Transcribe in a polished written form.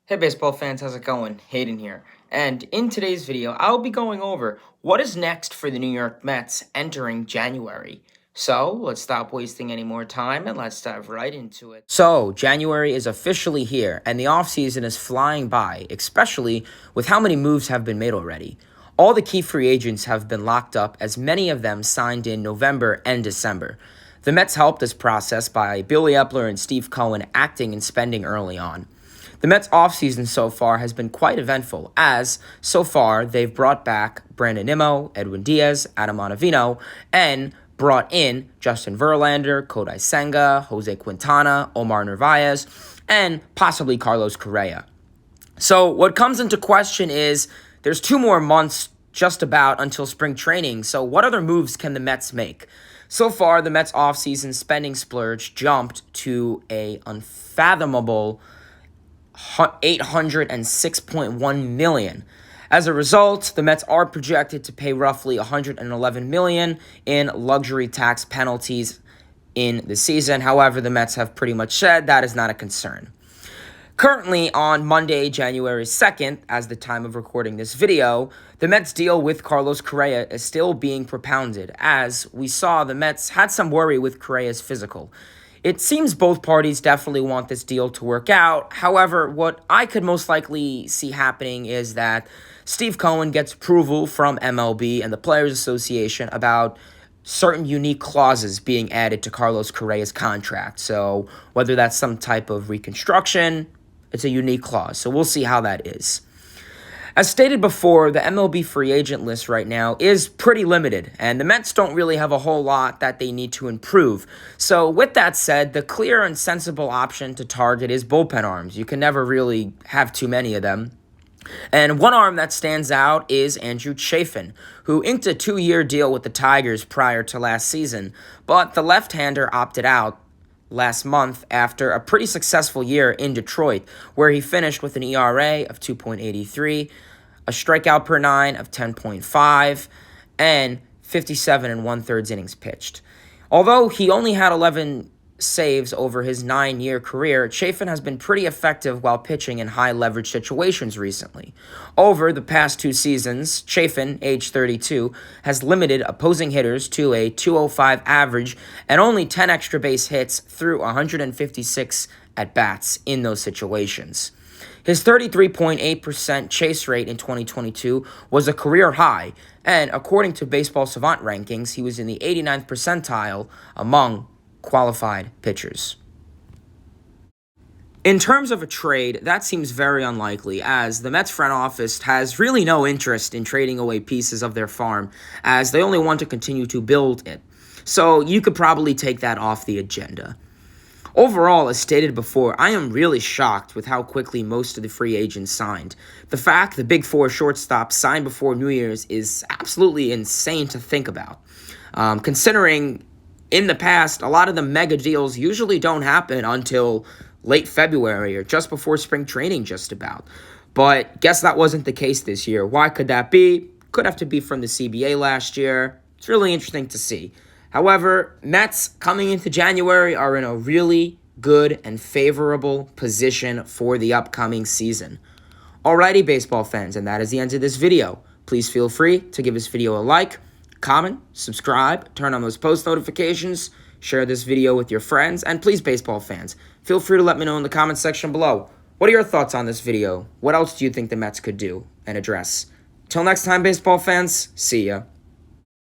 Hey baseball fans, how's it going? Hayden here. And in today's video, I'll be going over what is next for the New York Mets entering January. So, let's stop wasting any more time and let's dive right into it. So, January is officially here and the offseason is flying by, especially with how many moves have been made already. All the key free agents have been locked up as many of them signed in November and December. The Mets helped this process by Billy Epler and Steve Cohen acting and spending early on. The Mets' offseason so far has been quite eventful, as, so far, they've brought back Brandon Nimmo, Edwin Diaz, Adam Ottavino, and brought in Justin Verlander, Kodai Senga, Jose Quintana, Omar Narvaez, and possibly Carlos Correa. So what comes into question is, there's 2 more months just about until spring training, so what other moves can the Mets make? So far, the Mets' offseason spending splurge jumped to an unfathomable $806.1 million. As a result, the Mets are projected to pay roughly $111 million in luxury tax penalties in the season. However, the Mets have pretty much said that is not a concern. Currently, on Monday, January 2nd, as the time of recording this video, the Mets' deal with Carlos Correa is still being propounded, as we saw the Mets had some worry with Correa's physical. It seems both parties definitely want this deal to work out. However, what I could most likely see happening is that Steve Cohen gets approval from MLB and the Players Association about certain unique clauses being added to Carlos Correa's contract. So whether that's some type of reconstruction, it's a unique clause. So we'll see how that is. As stated before, the MLB free agent list right now is pretty limited, and the Mets don't really have a whole lot that they need to improve. So with that said, the clear and sensible option to target is bullpen arms. You can never really have too many of them. And one arm that stands out is Andrew Chafin, who inked a 2-year deal with the Tigers prior to last season, but the left-hander opted out last month after a pretty successful year in Detroit, where he finished with an ERA of 2.83, a strikeout per 9 of 10.5, and 57 1/3 innings pitched. Although he only had 11 saves over his 9-year career, Chafin has been pretty effective while pitching in high-leverage situations recently. Over the past 2 seasons, Chafin, age 32, has limited opposing hitters to a .205 average and only 10 extra base hits through 156 at-bats in those situations. His 33.8% chase rate in 2022 was a career high, and according to Baseball Savant rankings, he was in the 89th percentile among qualified pitchers. In terms of a trade, that seems very unlikely, as the Mets front office has really no interest in trading away pieces of their farm, as they only want to continue to build it. So you could probably take that off the agenda. Overall, as stated before, I am really shocked with how quickly most of the free agents signed. The fact the Big Four shortstops signed before New Year's is absolutely insane to think about, considering in the past, a lot of the mega deals usually don't happen until late February or just before spring training just about. But guess that wasn't the case this year. Why could that be? Could have to be from the CBA last year. It's really interesting to see. However, Mets coming into January are in a really good and favorable position for the upcoming season. Alrighty, baseball fans, and that is the end of this video. Please feel free to give this video a like, comment, subscribe, turn on those post notifications, share this video with your friends, and please, baseball fans, feel free to let me know in the comment section below. What are your thoughts on this video? What else do you think the Mets could do and address? Till next time, baseball fans, see ya.